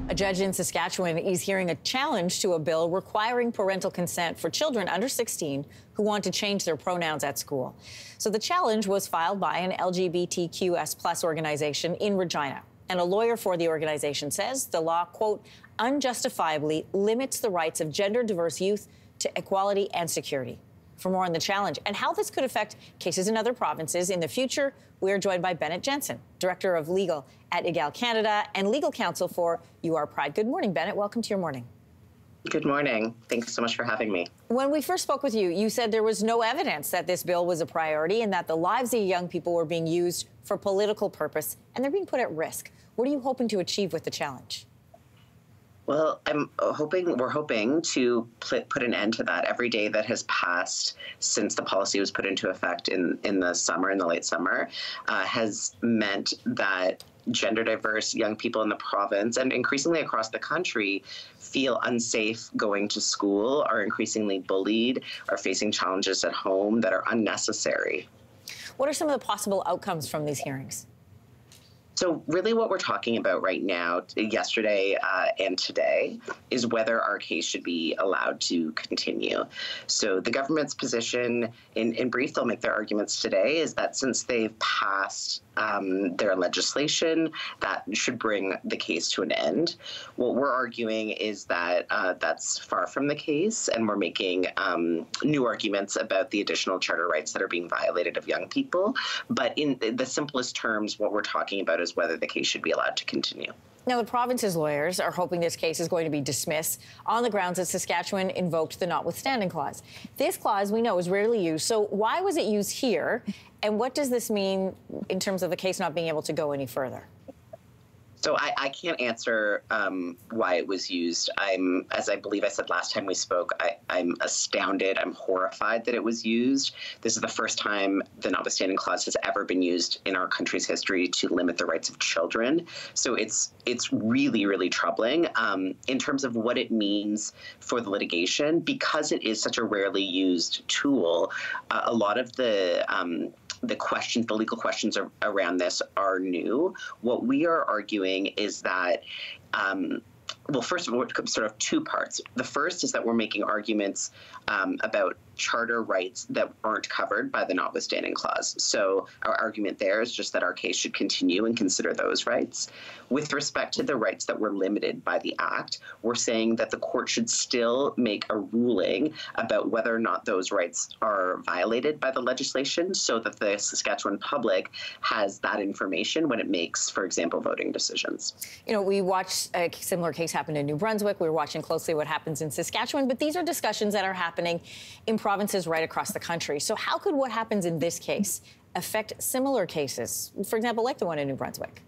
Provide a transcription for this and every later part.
A judge in Saskatchewan is hearing a challenge to a bill requiring parental consent for children under 16 who want to change their pronouns at school. So the challenge was filed by an LGBTQS+ organization in Regina. And a lawyer for the organization says the law, quote, unjustifiably limits the rights of gender-diverse youth to equality and security. For more on the challenge and how this could affect cases in other provinces in the future, we are joined by Bennett Jensen, Director of Legal at Egal Canada and Legal Counsel for You Are Pride. Good morning, Bennett. Welcome to your morning. Good morning. Thanks so much for having me. When we first spoke with you, you said there was no evidence that this bill was a priority and that the lives of young people were being used for political purpose and they're being put at risk. What are you hoping to achieve with the challenge? Well, we're hoping to put an end to that. Every day that has passed since the policy was put into effect in the late summer, has meant that gender diverse young people in the province and increasingly across the country feel unsafe going to school, are increasingly bullied, are facing challenges at home that are unnecessary. What are some of the possible outcomes from these hearings? So really what we're talking about right now, yesterday and today, is whether our case should be allowed to continue. So the government's position, in brief, they'll make their arguments today, is that since they've passed their legislation, that should bring the case to an end. What we're arguing is that that's far from the case, and we're making new arguments about the additional charter rights that are being violated of young people. But in the simplest terms, what we're talking about is whether the case should be allowed to continue. Now, the province's lawyers are hoping this case is going to be dismissed on the grounds that Saskatchewan invoked the notwithstanding clause. This clause, we know, is rarely used. So why was it used here? And what does this mean in terms of the case not being able to go any further? So I can't answer why it was used. As I believe I said last time we spoke, I'm astounded, I'm horrified that it was used. This is the first time the notwithstanding clause has ever been used in our country's history to limit the rights of children. So it's really, really troubling. In terms of what it means for the litigation, because it is such a rarely used tool, a lot of the legal questions around this are new. What we are arguing is that, well, first of all, sort of two parts. The first is that we're making arguments about charter rights that aren't covered by the notwithstanding clause. So our argument there is just that our case should continue and consider those rights. With respect to the rights that were limited by the Act, we're saying that the court should still make a ruling about whether or not those rights are violated by the legislation so that the Saskatchewan public has that information when it makes, for example, voting decisions. You know, we watched a similar case happen in New Brunswick. We were watching closely what happens in Saskatchewan, but these are discussions that are happening in provinces right across the country. So how could what happens in this case affect similar cases, for example, like the one in New Brunswick?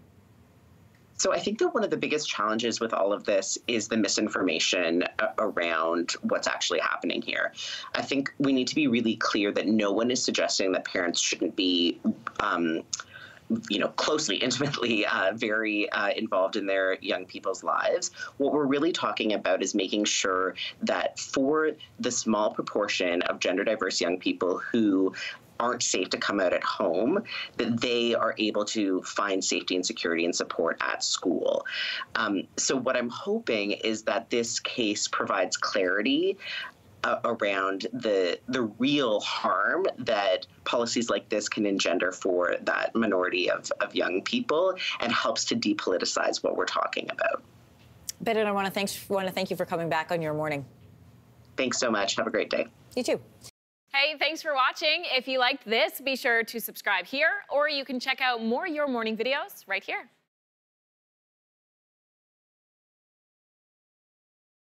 So I think that one of the biggest challenges with all of this is the misinformation around what's actually happening here. I think we need to be really clear that no one is suggesting that parents shouldn't be closely, intimately, very involved in their young people's lives. What we're really talking about is making sure that for the small proportion of gender diverse young people who aren't safe to come out at home, that they are able to find safety and security and support at school. So what I'm hoping is that this case provides clarity around the real harm that policies like this can engender for that minority of young people and helps to depoliticize what we're talking about. Bennett, I want to thank you for coming back on Your Morning. Thanks so much. Have a great day. You too. Hey, thanks for watching. If you liked this, be sure to subscribe here, or you can check out more Your Morning videos right here.